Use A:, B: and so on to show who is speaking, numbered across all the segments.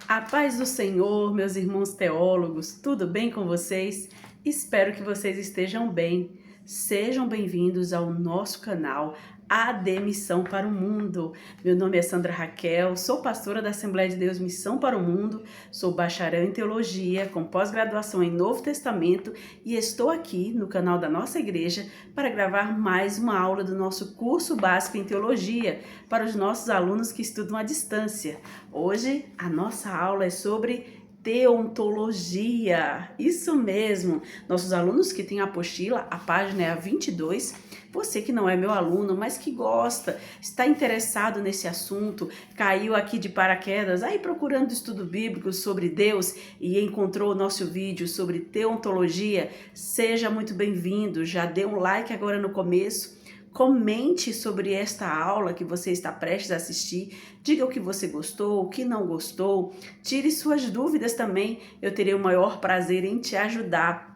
A: A paz do Senhor, meus irmãos teólogos, tudo bem com vocês? Espero que vocês estejam bem. Sejam bem-vindos ao nosso canal AD Missão para o Mundo. Meu nome é Sandra Raquel, sou pastora da Assembleia de Deus Missão para o Mundo, sou bacharel em teologia, com pós-graduação em Novo Testamento e estou aqui no canal da nossa igreja para gravar mais uma aula do nosso curso básico em teologia para os nossos alunos que estudam à distância. Hoje a nossa aula é sobre deontologia, isso mesmo. Nossos alunos que têm a apostila, a página é a 22. Você que não é meu aluno, mas que gosta, está interessado nesse assunto, caiu aqui de paraquedas, aí procurando estudo bíblico sobre Deus e encontrou o nosso vídeo sobre deontologia, seja muito bem-vindo. Já dê um like agora no começo. Comente sobre esta aula que você está prestes a assistir, diga o que você gostou, o que não gostou, tire suas dúvidas também, eu terei o maior prazer em te ajudar.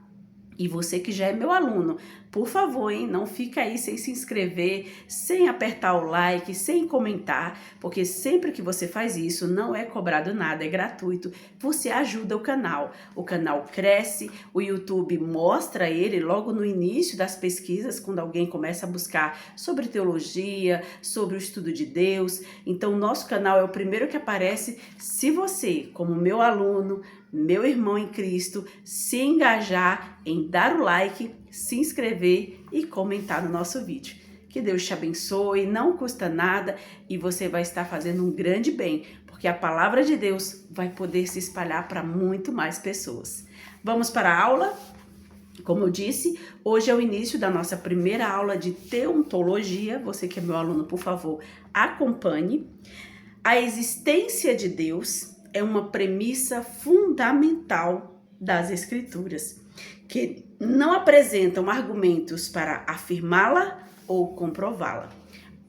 A: E você que já é meu aluno, por favor, hein, não fica aí sem se inscrever, sem apertar o like, sem comentar, porque sempre que você faz isso, não é cobrado nada, é gratuito, você ajuda o canal cresce, o YouTube mostra ele logo no início das pesquisas, quando alguém começa a buscar sobre teologia, sobre o estudo de Deus. Então, o nosso canal é o primeiro que aparece se você, como meu aluno, meu irmão em Cristo, se engajar em dar o like, se inscrever e comentar no nosso vídeo. Que Deus te abençoe, não custa nada e você vai estar fazendo um grande bem, porque a palavra de Deus vai poder se espalhar para muito mais pessoas. Vamos para a aula? Como eu disse, hoje é o início da nossa primeira aula de deontologia. Você que é meu aluno, por favor, acompanhe. A existência de Deus é uma premissa fundamental das Escrituras, que não apresentam argumentos para afirmá-la ou comprová-la.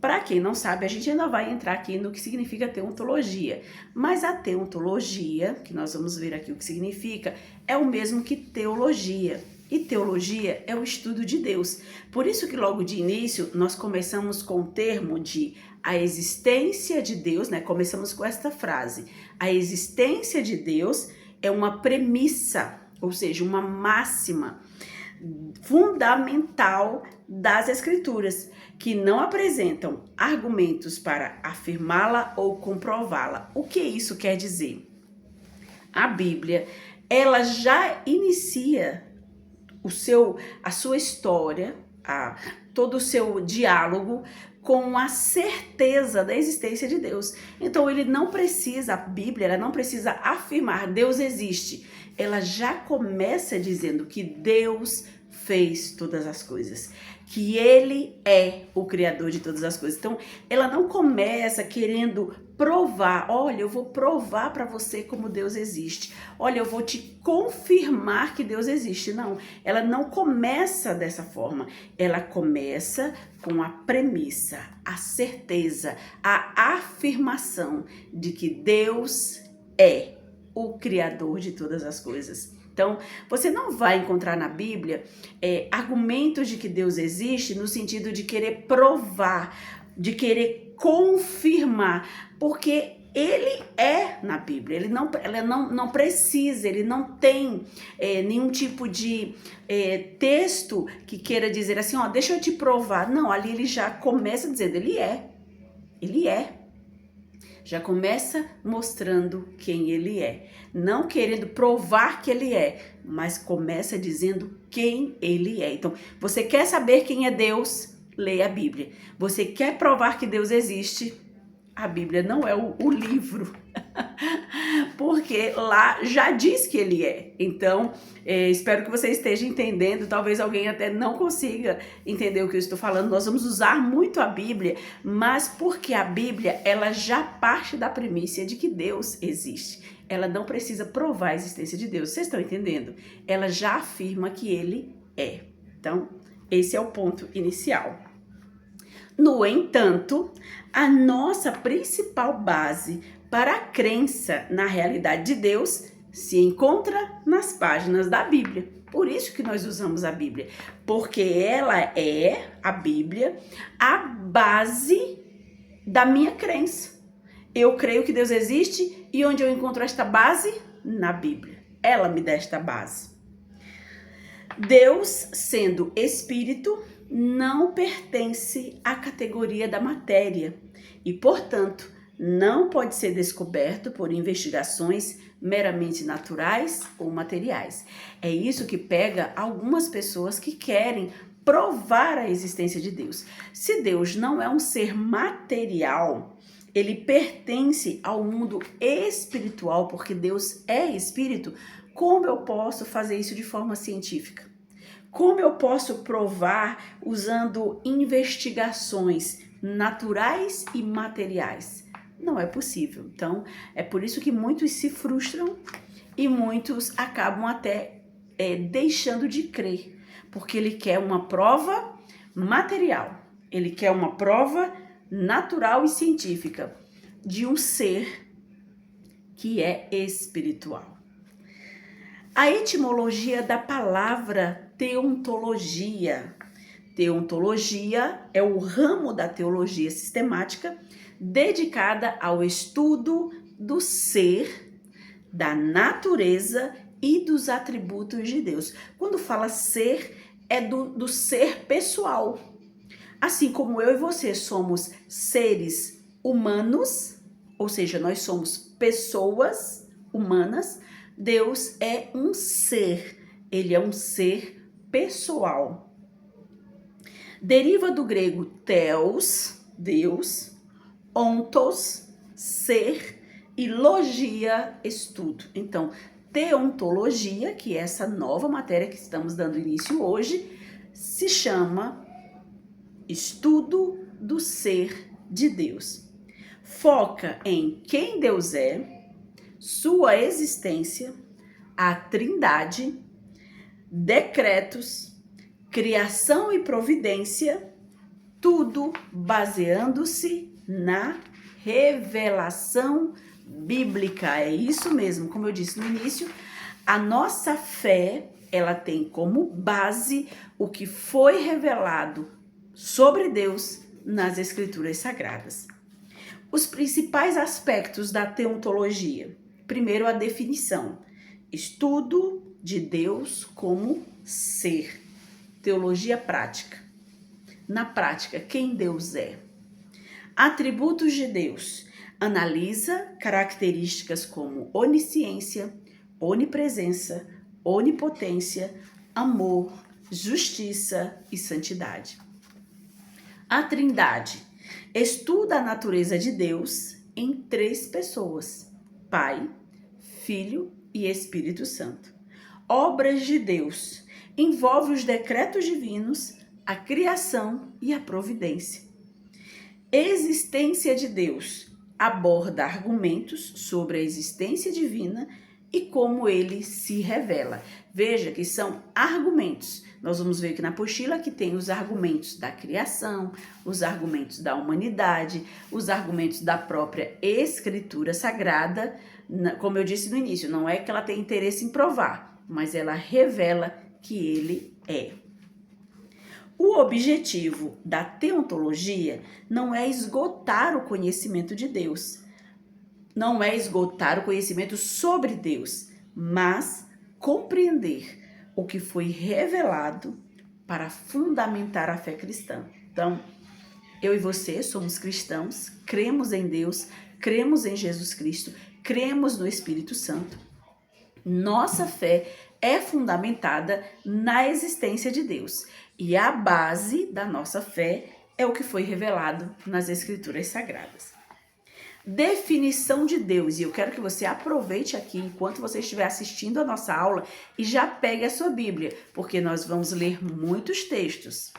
A: Para quem não sabe, a gente ainda vai entrar aqui no que significa teontologia, mas a teontologia, que nós vamos ver aqui o que significa, é o mesmo que teologia. E teologia é o estudo de Deus. Por isso que logo de início nós começamos com o termo de a existência de Deus, né? Começamos com esta frase. A existência de Deus é uma premissa, ou seja, uma máxima fundamental das Escrituras, que não apresentam argumentos para afirmá-la ou comprová-la. O que isso quer dizer? A Bíblia, ela já inicia a sua história, todo o seu diálogo com a certeza da existência de Deus. Então a Bíblia, ela não precisa afirmar Deus existe. Ela já começa dizendo que Deus fez todas as coisas, que Ele é o Criador de todas as coisas. Então, ela não começa querendo provar, olha, eu vou provar para você como Deus existe, olha, eu vou te confirmar que Deus existe. Não, ela não começa dessa forma, ela começa com a premissa, a certeza, a afirmação de que Deus é o Criador de todas as coisas. Então, você não vai encontrar na Bíblia argumentos de que Deus existe no sentido de querer provar, de querer confirmar, porque Ele é na Bíblia, ela não precisa, ele não tem nenhum tipo de texto que queira dizer assim, ó, deixa eu te provar. Não, ali ele já começa dizendo, ele é. Já começa mostrando quem ele é. Não querendo provar que ele é, mas começa dizendo quem ele é. Então, você quer saber quem é Deus? Leia a Bíblia. Você quer provar que Deus existe? A Bíblia não é o livro, porque lá já diz que ele é. Então, espero que você esteja entendendo, talvez alguém até não consiga entender o que eu estou falando. Nós vamos usar muito a Bíblia, mas porque a Bíblia, ela já parte da premissa de que Deus existe. Ela não precisa provar a existência de Deus, vocês estão entendendo? Ela já afirma que ele é. Então, esse é o ponto inicial. No entanto, a nossa principal base para a crença na realidade de Deus se encontra nas páginas da Bíblia. Por isso que nós usamos a Bíblia, porque ela é, a Bíblia, a base da minha crença. Eu creio que Deus existe e onde eu encontro esta base? Na Bíblia. Ela me dá esta base. Deus, sendo espírito, não pertence à categoria da matéria e, portanto, não pode ser descoberto por investigações meramente naturais ou materiais. É isso que pega algumas pessoas que querem provar a existência de Deus. Se Deus não é um ser material, ele pertence ao mundo espiritual, porque Deus é espírito. Como eu posso fazer isso de forma científica? Como eu posso provar usando investigações naturais e materiais? Não é possível. Então, é por isso que muitos se frustram e muitos acabam até deixando de crer, porque ele quer uma prova material, ele quer uma prova natural e científica de um ser que é espiritual. A etimologia da palavra teontologia. Teontologia é o ramo da teologia sistemática dedicada ao estudo do ser, da natureza e dos atributos de Deus. Quando fala ser, é do ser pessoal. Assim como eu e você somos seres humanos, ou seja, nós somos pessoas humanas, Deus é um ser, ele é um ser pessoal. Deriva do grego theos, Deus, ontos, ser, e logia, estudo. Então, teontologia, que é essa nova matéria que estamos dando início hoje, se chama estudo do ser de Deus. Foca em quem Deus é, sua existência, a trindade, decretos, criação e providência, tudo baseando-se na revelação bíblica. É isso mesmo, como eu disse no início, a nossa fé, ela tem como base o que foi revelado sobre Deus nas Escrituras Sagradas. Os principais aspectos da teontologia. Primeiro, a definição. Estudo de Deus como ser. Teologia prática. Na prática, quem Deus é? Atributos de Deus. Analisa características como onisciência, onipresença, onipotência, amor, justiça e santidade. A Trindade. Estuda a natureza de Deus em 3 pessoas: Pai, Filho e Espírito Santo. Obras de Deus. Envolve os decretos divinos, a criação e a providência. Existência de Deus. Aborda argumentos sobre a existência divina e como ele se revela. Veja que são argumentos. Nós vamos ver aqui na apostila que tem os argumentos da criação, os argumentos da humanidade, os argumentos da própria Escritura Sagrada. Como eu disse no início, não é que ela tem interesse em provar, mas ela revela que ele é. O objetivo da teontologia não é esgotar o conhecimento de Deus, não é esgotar o conhecimento sobre Deus, mas compreender o que foi revelado para fundamentar a fé cristã. Então, eu e você somos cristãos, cremos em Deus, cremos em Jesus Cristo, cremos no Espírito Santo. Nossa fé é fundamentada na existência de Deus. E a base da nossa fé é o que foi revelado nas Escrituras Sagradas. Definição de Deus. E eu quero que você aproveite aqui, enquanto você estiver assistindo a nossa aula, e já pegue a sua Bíblia, porque nós vamos ler muitos textos.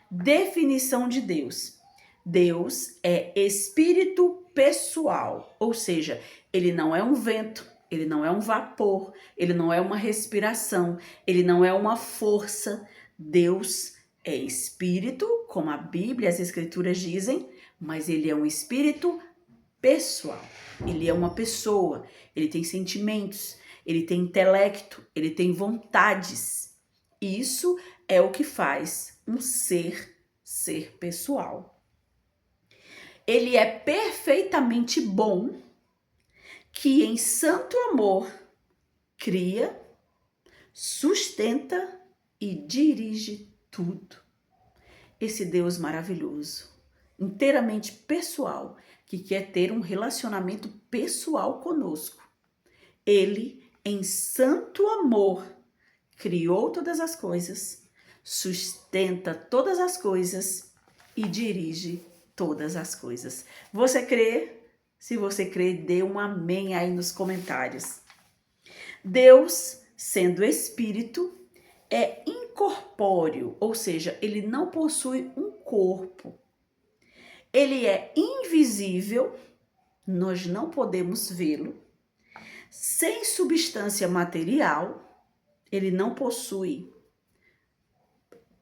A: Definição de Deus. Deus é espírito pessoal, ou seja, ele não é um vento, ele não é um vapor, ele não é uma respiração, ele não é uma força. Deus é espírito, como a Bíblia e as Escrituras dizem, mas ele é um espírito pessoal. Ele é uma pessoa, ele tem sentimentos, ele tem intelecto, ele tem vontades. Isso é o que faz um ser pessoal. Ele é perfeitamente bom, que em santo amor cria, sustenta e dirige tudo. Esse Deus maravilhoso, inteiramente pessoal, que quer ter um relacionamento pessoal conosco. Ele, em santo amor, criou todas as coisas, sustenta todas as coisas e dirige todas as coisas. Você crê? Se você crê, dê um amém aí nos comentários. Deus, sendo espírito, é incorpóreo, ou seja, ele não possui um corpo. Ele é invisível, nós não podemos vê-lo. Sem substância material, ele não possui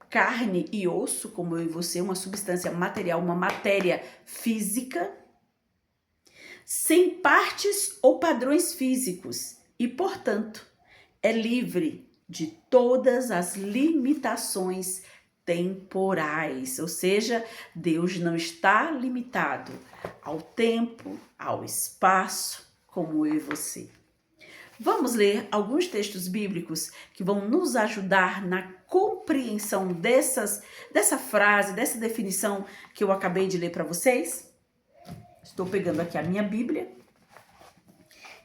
A: carne e osso, como eu e você, uma substância material, uma matéria física, sem partes ou padrões físicos e, portanto, é livre de todas as limitações temporais, ou seja, Deus não está limitado ao tempo, ao espaço, como eu e você. Vamos ler alguns textos bíblicos que vão nos ajudar na compreensão dessa frase, dessa definição que eu acabei de ler para vocês? Estou pegando aqui a minha Bíblia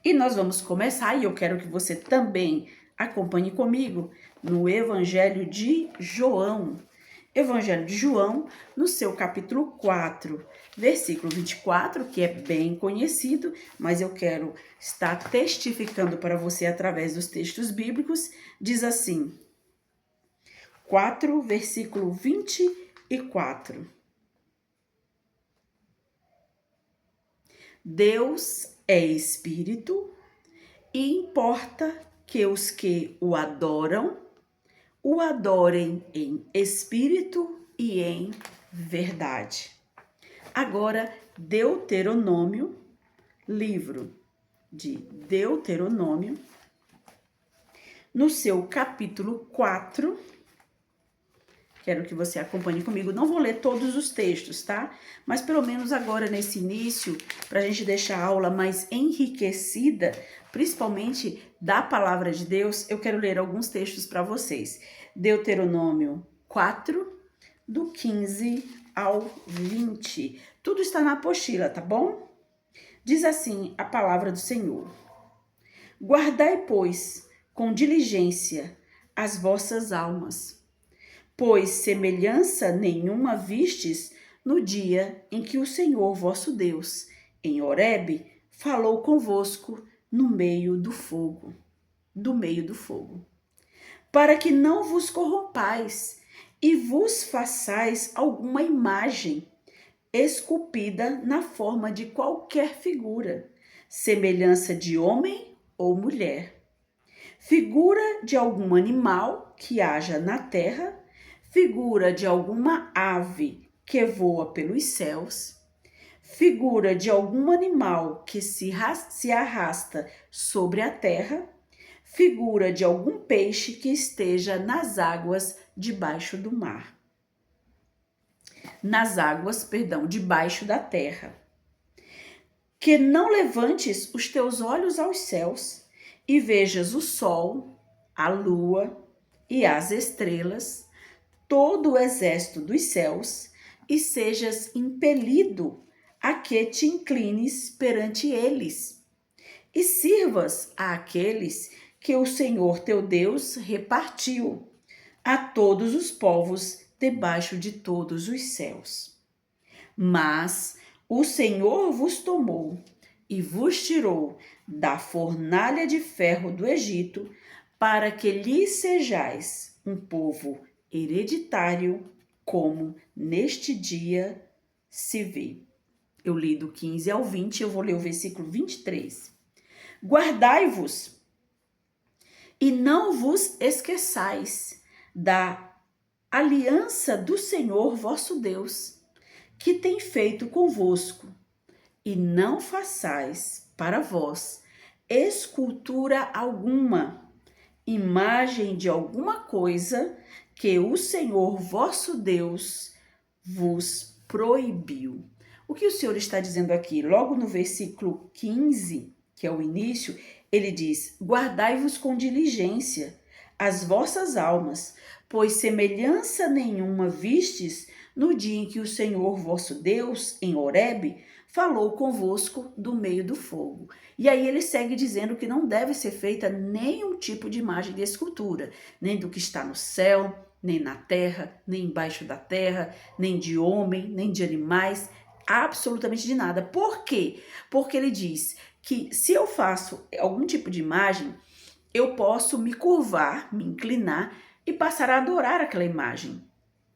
A: e nós vamos começar, e eu quero que você também acompanhe comigo no Evangelho de João. Evangelho de João, no seu capítulo 4, versículo 24, que é bem conhecido, mas eu quero estar testificando para você através dos textos bíblicos, diz assim, 4, versículo 24. Deus é espírito e importa que os que o adorem em espírito e em verdade. Agora, Deuteronômio, livro de Deuteronômio, no seu capítulo 4, quero que você acompanhe comigo. Não vou ler todos os textos, tá? Mas pelo menos agora nesse início, para a gente deixar a aula mais enriquecida, principalmente da palavra de Deus, eu quero ler alguns textos para vocês. Deuteronômio 4, do 15 ao 20. Tudo está na apostila, tá bom? Diz assim a palavra do Senhor. Guardai, pois, com diligência as vossas almas, pois semelhança nenhuma vistes no dia em que o Senhor vosso Deus, em Horebe, falou convosco no meio do fogo, para que não vos corrompais e vos façais alguma imagem esculpida na forma de qualquer figura, semelhança de homem ou mulher, figura de algum animal que haja na terra, figura de alguma ave que voa pelos céus, figura de algum animal que se arrasta sobre a terra, figura de algum peixe que esteja nas águas debaixo do mar. Debaixo da terra. Que não levantes os teus olhos aos céus e vejas o sol, a lua e as estrelas, todo o exército dos céus, e sejas impelido a que te inclines perante eles, e sirvas àqueles que o Senhor teu Deus repartiu a todos os povos debaixo de todos os céus. Mas o Senhor vos tomou e vos tirou da fornalha de ferro do Egito, para que lhe sejais um povo hereditário, como neste dia se vê. Eu li do 15 ao 20, eu vou ler o versículo 23. Guardai-vos e não vos esqueçais da aliança do Senhor vosso Deus, que tem feito convosco, e não façais para vós escultura alguma, imagem de alguma coisa que o Senhor vosso Deus vos proibiu. O que o Senhor está dizendo aqui? Logo no versículo 15, que é o início, ele diz: guardai-vos com diligência as vossas almas, pois semelhança nenhuma vistes no dia em que o Senhor vosso Deus, em Horebe, falou convosco do meio do fogo. E aí ele segue dizendo que não deve ser feita nenhum tipo de imagem de escultura, nem do que está no céu, nem na terra, nem embaixo da terra, nem de homem, nem de animais, absolutamente de nada. Por quê? Porque ele diz que se eu faço algum tipo de imagem, eu posso me curvar, me inclinar e passar a adorar aquela imagem.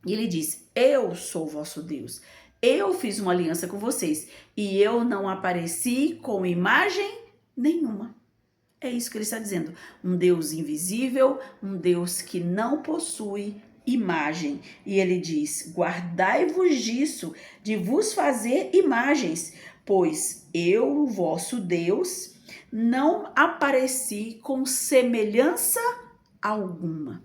A: E ele diz: eu sou o vosso Deus. Eu fiz uma aliança com vocês e eu não apareci com imagem nenhuma. É isso que ele está dizendo. Um Deus invisível, um Deus que não possui imagem. E ele diz: guardai-vos disso, de vos fazer imagens, pois eu, o vosso Deus, não apareci com semelhança alguma.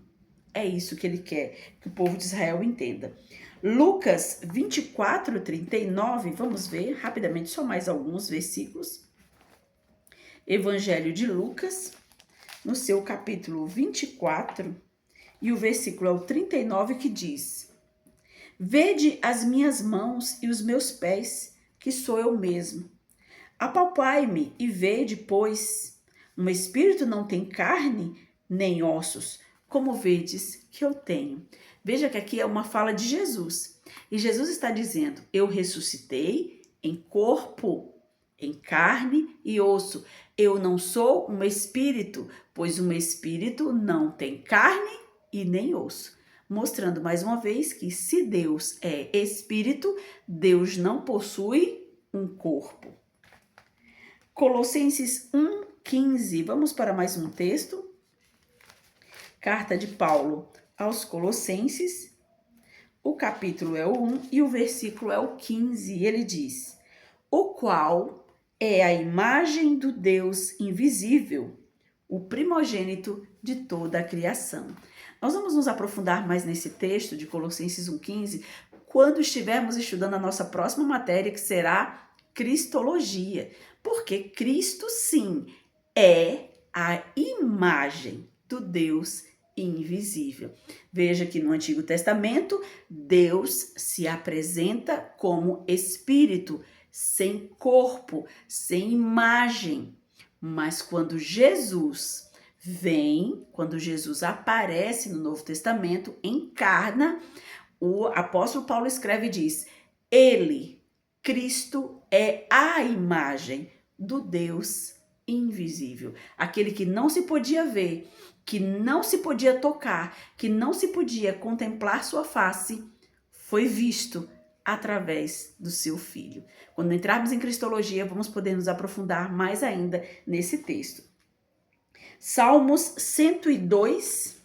A: É isso que ele quer que o povo de Israel entenda. Lucas 24, 39, vamos ver rapidamente só mais alguns versículos. Evangelho de Lucas, no seu capítulo 24, e o versículo é o 39 que diz: vede as minhas mãos e os meus pés, que sou eu mesmo. Apalpai-me e vede, pois, um espírito não tem carne nem ossos, como vedes que eu tenho. Veja que aqui é uma fala de Jesus. E Jesus está dizendo: eu ressuscitei em corpo, em carne e osso. Eu não sou um espírito, pois um espírito não tem carne e nem osso. Mostrando mais uma vez que se Deus é espírito, Deus não possui um corpo. Colossenses 1:15. Vamos para mais um texto. Carta de Paulo aos Colossenses. O capítulo é o 1 e o versículo é o 15. Ele diz: o qual é a imagem do Deus invisível, o primogênito de toda a criação. Nós vamos nos aprofundar mais nesse texto de Colossenses 1:15 quando estivermos estudando a nossa próxima matéria, que será Cristologia. Porque Cristo, sim, é a imagem do Deus invisível. Veja que no Antigo Testamento, Deus se apresenta como espírito, sem corpo, sem imagem. Mas quando Jesus vem, quando Jesus aparece no Novo Testamento, encarna, o apóstolo Paulo escreve e diz: ele, Cristo, é a imagem do Deus invisível, aquele que não se podia ver, que não se podia tocar, que não se podia contemplar sua face, foi visto através do seu Filho. Quando entrarmos em Cristologia, vamos poder nos aprofundar mais ainda nesse texto. Salmos 102,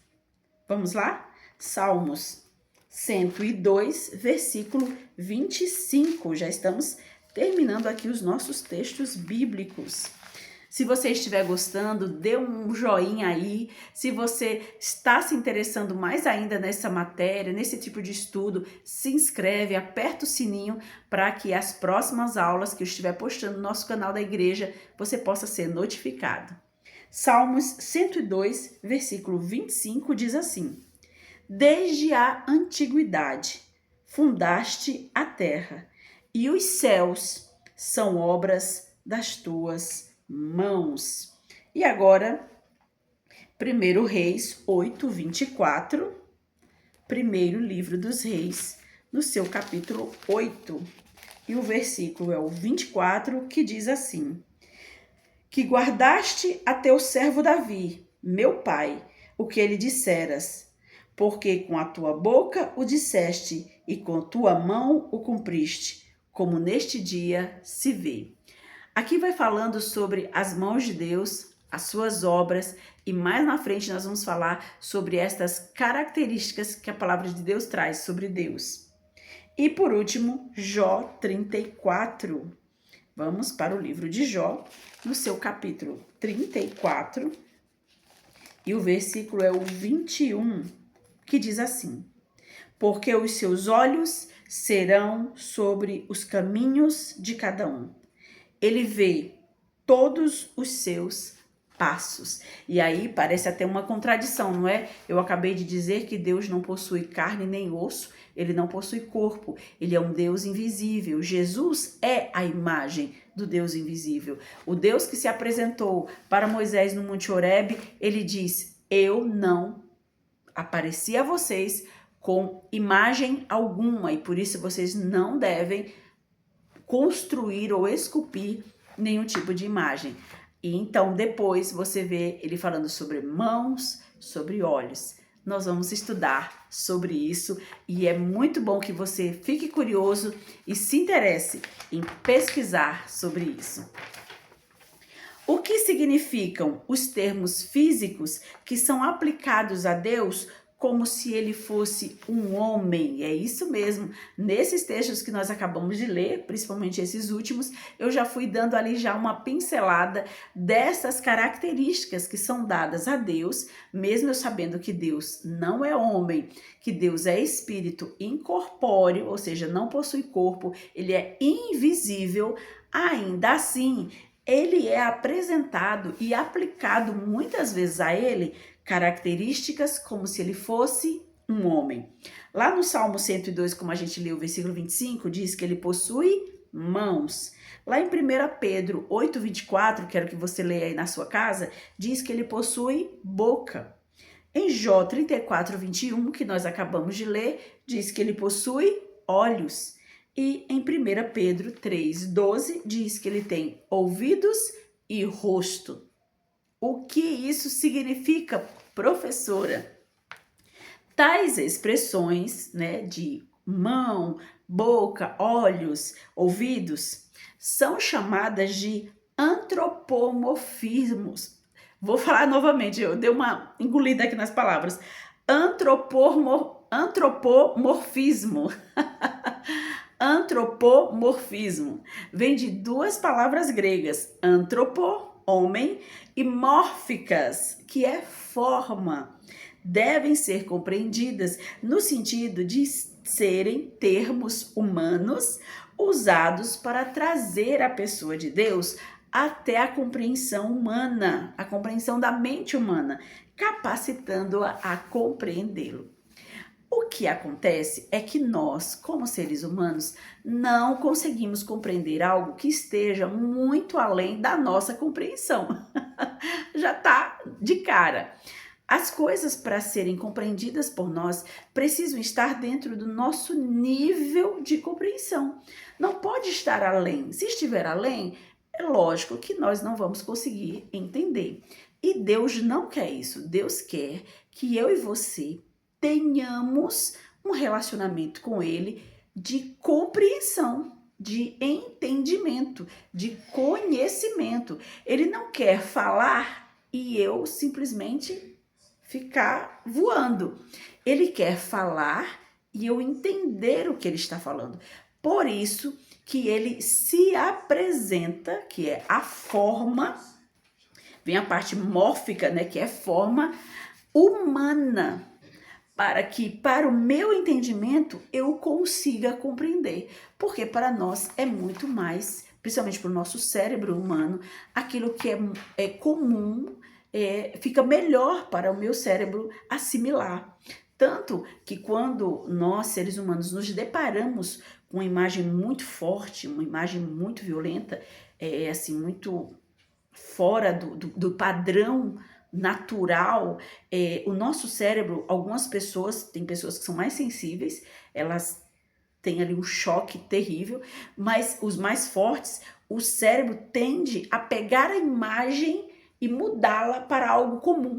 A: vamos lá? Salmos 102, versículo 25. Já estamos terminando aqui os nossos textos bíblicos. Se você estiver gostando, dê um joinha aí. Se você está se interessando mais ainda nessa matéria, nesse tipo de estudo, se inscreve, aperta o sininho para que as próximas aulas que eu estiver postando no nosso canal da igreja, você possa ser notificado. Salmos 102, versículo 25 diz assim: desde a antiguidade fundaste a terra, e os céus são obras das tuas mãos. E agora, 1 Reis 8:24, primeiro livro dos Reis, no seu capítulo 8, e o versículo é o 24, que diz assim: que guardaste a teu servo Davi, meu pai, o que ele disseras, porque com a tua boca o disseste e com tua mão o cumpriste, como neste dia se vê. Aqui vai falando sobre as mãos de Deus, as suas obras, e mais na frente nós vamos falar sobre estas características que a palavra de Deus traz sobre Deus. E por último, Jó 34. Vamos para o livro de Jó, no seu capítulo 34, e o versículo é o 21, que diz assim: porque os seus olhos serão sobre os caminhos de cada um. Ele vê todos os seus passos. E aí parece até uma contradição, não é? Eu acabei de dizer que Deus não possui carne nem osso, ele não possui corpo, ele é um Deus invisível. Jesus é a imagem do Deus invisível. O Deus que se apresentou para Moisés no Monte Horebe, ele diz: eu não apareci a vocês com imagem alguma e por isso vocês não devem construir ou esculpir nenhum tipo de imagem. E então depois você vê ele falando sobre mãos, sobre olhos. Nós vamos estudar sobre isso e é muito bom que você fique curioso e se interesse em pesquisar sobre isso. O que significam os termos físicos que são aplicados a Deus como se ele fosse um homem? É isso mesmo. Nesses textos que nós acabamos de ler, principalmente esses últimos, eu já fui dando ali já uma pincelada dessas características que são dadas a Deus, mesmo eu sabendo que Deus não é homem, que Deus é espírito incorpóreo, ou seja, não possui corpo, ele é invisível, ainda assim ele é apresentado e aplicado muitas vezes a ele características como se ele fosse um homem. Lá no Salmo 102, como a gente leu o versículo 25, diz que ele possui mãos. Lá em 1 Pedro 8,24, quero que você leia aí na sua casa, diz que ele possui boca. Em Jó 34,21, que nós acabamos de ler, diz que ele possui olhos. E em 1 Pedro 3,12 diz que ele tem ouvidos e rosto. O que isso significa, professora? Tais expressões, né, de mão, boca, olhos, ouvidos, são chamadas de antropomorfismos. Vou falar novamente, eu dei uma engolida aqui nas palavras. Antropomorfismo. Antropomorfismo vem de duas palavras gregas, antropo, homem, e mórficas, que é forma. Devem ser compreendidas no sentido de serem termos humanos usados para trazer a pessoa de Deus até a compreensão humana, a compreensão da mente humana, capacitando-a a compreendê-lo. O que acontece é que nós, como seres humanos, não conseguimos compreender algo que esteja muito além da nossa compreensão. Já tá de cara. As coisas, para serem compreendidas por nós, precisam estar dentro do nosso nível de compreensão. Não pode estar além. Se estiver além, é lógico que nós não vamos conseguir entender. E Deus não quer isso. Deus quer que eu e você tenhamos um relacionamento com ele de compreensão, de entendimento, de conhecimento. Ele não quer falar e eu simplesmente ficar voando. Ele quer falar e eu entender o que ele está falando. Por isso que ele se apresenta, que é a forma, vem a parte mórfica, né, que é forma humana, para que, para o meu entendimento, eu consiga compreender. Porque para nós é muito mais, principalmente para o nosso cérebro humano, aquilo que é comum, fica melhor para o meu cérebro assimilar. Tanto que quando nós, seres humanos, nos deparamos com uma imagem muito forte, uma imagem muito violenta, assim, muito fora do padrão natural, o nosso cérebro, algumas pessoas, tem pessoas que são mais sensíveis, elas têm ali um choque terrível, mas os mais fortes, o cérebro tende a pegar a imagem e mudá-la para algo comum,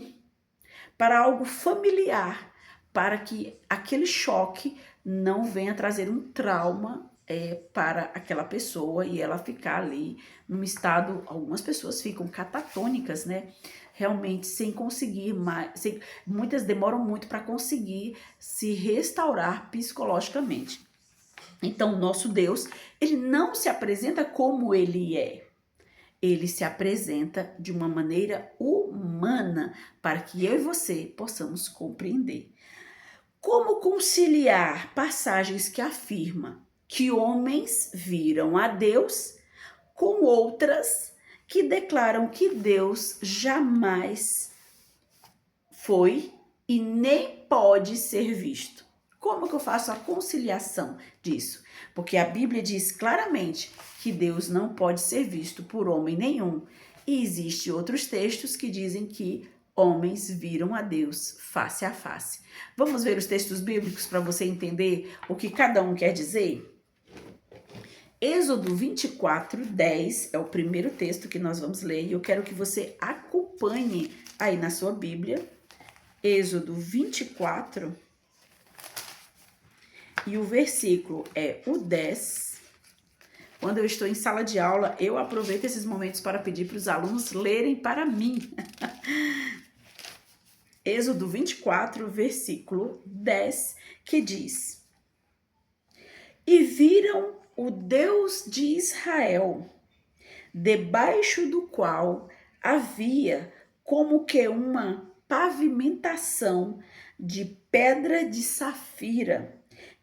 A: para algo familiar, para que aquele choque não venha trazer um trauma para aquela pessoa e ela ficar ali num estado, algumas pessoas ficam catatônicas, né? Realmente sem conseguir mais, muitas demoram muito para conseguir se restaurar psicologicamente. Então, nosso Deus, ele não se apresenta como ele é. Ele se apresenta de uma maneira humana para que eu e você possamos compreender. Como conciliar passagens que afirmam que homens viram a Deus com outras que declaram que Deus jamais foi e nem pode ser visto? Como que eu faço a conciliação disso? Porque a Bíblia diz claramente que Deus não pode ser visto por homem nenhum. E existem outros textos que dizem que homens viram a Deus face a face. Vamos ver os textos bíblicos para você entender o que cada um quer dizer? Êxodo 24, 10 é o primeiro texto que nós vamos ler e eu quero que você acompanhe aí na sua Bíblia. Êxodo 24 e o versículo é o 10. Quando eu estou em sala de aula, eu aproveito esses momentos para pedir para os alunos lerem para mim. Êxodo 24, versículo 10, que diz: E viram o Deus de Israel, debaixo do qual havia como que uma pavimentação de pedra de safira,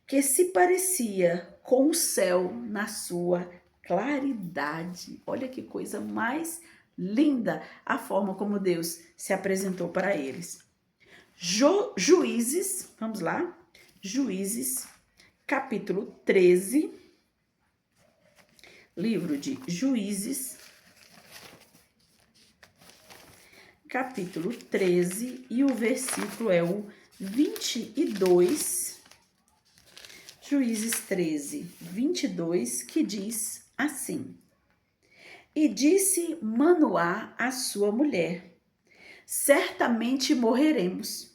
A: que se parecia com o céu na sua claridade. Olha que coisa mais linda a forma como Deus se apresentou para eles. Juízes, vamos lá, Juízes, capítulo 13, livro de Juízes, capítulo 13, e o versículo é o 22, Juízes 13, 22, que diz assim: E disse Manoá à sua mulher: Certamente morreremos,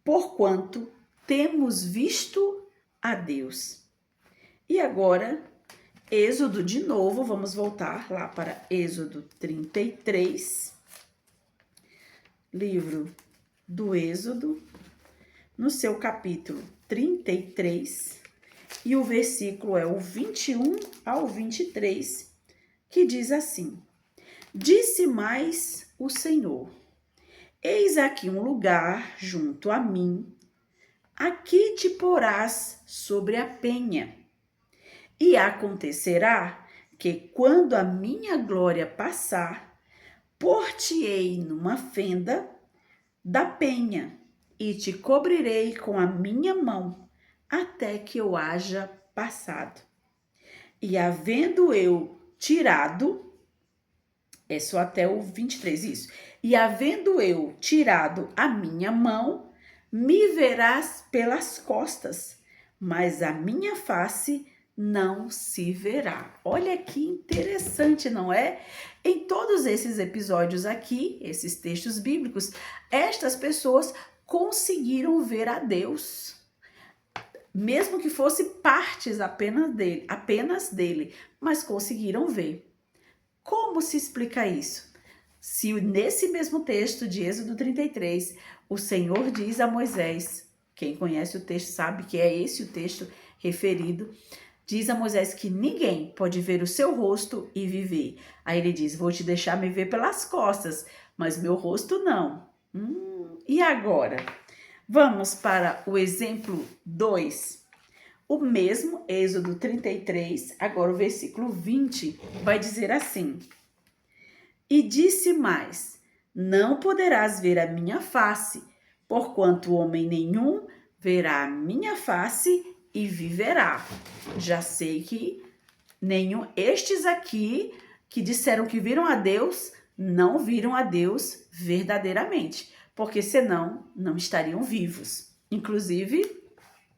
A: porquanto temos visto a Deus. E agora, Êxodo de novo, vamos voltar lá para Êxodo 33, livro do Êxodo, no seu capítulo 33, e o versículo é o 21 ao 23, que diz assim: Disse mais o Senhor: Eis aqui um lugar junto a mim, aqui te porás sobre a penha. E acontecerá que, quando a minha glória passar, pôr-te-ei numa fenda da penha, e te cobrirei com a minha mão, até que eu haja passado. E havendo eu tirado, é só até o 23, isso. E havendo eu tirado a minha mão, me verás pelas costas, mas a minha face não se verá. Olha que interessante, não é? Em todos esses episódios aqui, esses textos bíblicos, estas pessoas conseguiram ver a Deus, mesmo que fosse partes apenas dele, mas conseguiram ver. Como se explica isso? Se nesse mesmo texto de Êxodo 33, o Senhor diz a Moisés, quem conhece o texto sabe que é esse o texto referido, diz a Moisés que ninguém pode ver o seu rosto e viver. Aí ele diz: vou te deixar me ver pelas costas, mas meu rosto não. E agora? Vamos para o exemplo 2. O mesmo, Êxodo 33, agora o versículo 20, vai dizer assim: E disse mais: Não poderás ver a minha face, porquanto homem nenhum verá a minha face e viverá. Já sei que estes aqui que disseram que viram a Deus, não viram a Deus verdadeiramente, porque senão não estariam vivos. Inclusive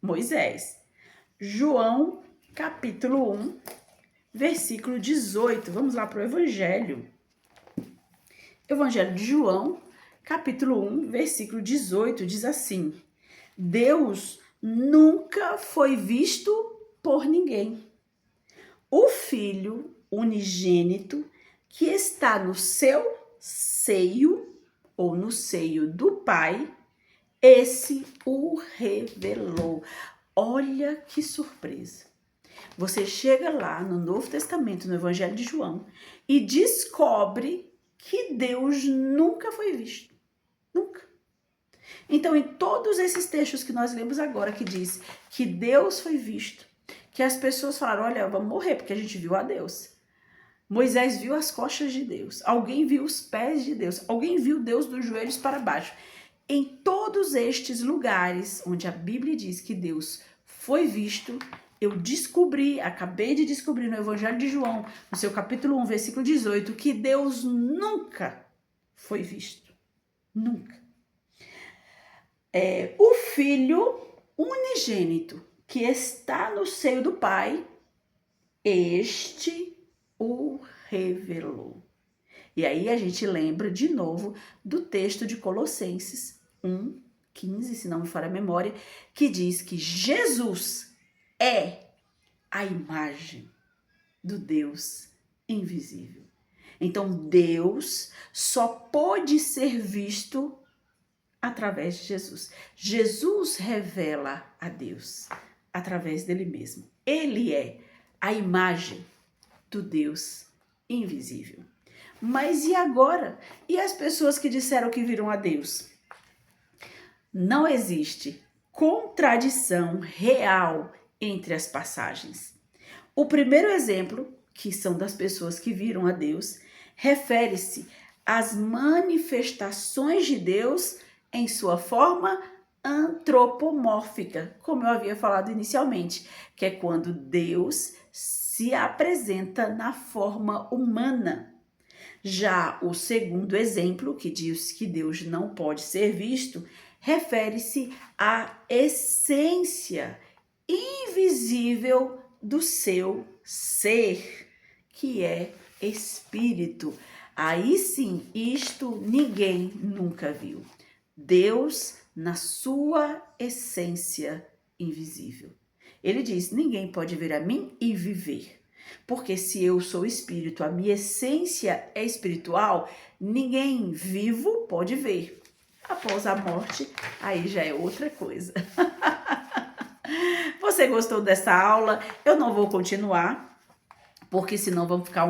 A: Moisés. João, capítulo 1, versículo 18. Vamos lá para o Evangelho. Evangelho de João, capítulo 1, versículo 18, diz assim: Deus nunca foi visto por ninguém. O Filho unigênito que está no seu seio, ou no seio do Pai, esse o revelou. Olha que surpresa. Você chega lá no Novo Testamento, no Evangelho de João, e descobre que Deus nunca foi visto. Nunca. Então, em todos esses textos que nós lemos agora, que diz que Deus foi visto, que as pessoas falaram, olha, vamos morrer, porque a gente viu a Deus. Moisés viu as costas de Deus, alguém viu os pés de Deus, alguém viu Deus dos joelhos para baixo. Em todos estes lugares onde a Bíblia diz que Deus foi visto, eu acabei de descobrir no Evangelho de João, no seu capítulo 1, versículo 18, que Deus nunca foi visto. Nunca. O Filho unigênito que está no seio do Pai, este o revelou. E aí a gente lembra de novo do texto de Colossenses 1:15, se não me falha a memória, que diz que Jesus é a imagem do Deus invisível. Então Deus só pode ser visto através de Jesus. Jesus revela a Deus através dele mesmo. Ele é a imagem do Deus invisível. Mas e agora? E as pessoas que disseram que viram a Deus? Não existe contradição real entre as passagens. O primeiro exemplo, que são das pessoas que viram a Deus, refere-se às manifestações de Deus em sua forma antropomórfica, como eu havia falado inicialmente, que é quando Deus se apresenta na forma humana. Já o segundo exemplo, que diz que Deus não pode ser visto, refere-se à essência invisível do seu ser, que é espírito. Aí sim, isto ninguém nunca viu. Deus na sua essência invisível. Ele diz, ninguém pode ver a mim e viver. Porque se eu sou espírito, a minha essência é espiritual, ninguém vivo pode ver. Após a morte, aí já é outra coisa. Você gostou dessa aula? Eu não vou continuar, porque senão vamos ficar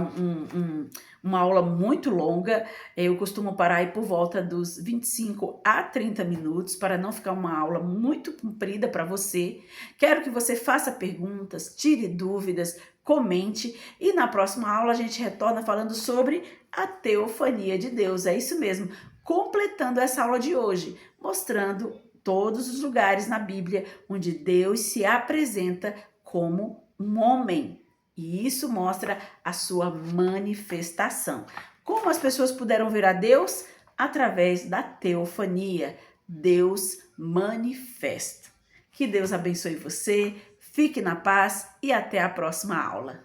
A: uma aula muito longa. Eu costumo parar aí por volta dos 25 a 30 minutos, para não ficar uma aula muito comprida para você. Quero que você faça perguntas, tire dúvidas, comente, e na próxima aula a gente retorna falando sobre a teofania de Deus. É isso mesmo, completando essa aula de hoje, mostrando todos os lugares na Bíblia onde Deus se apresenta como um homem. E isso mostra a sua manifestação. Como as pessoas puderam ver a Deus? Através da teofania. Deus manifesta. Que Deus abençoe você, fique na paz e até a próxima aula.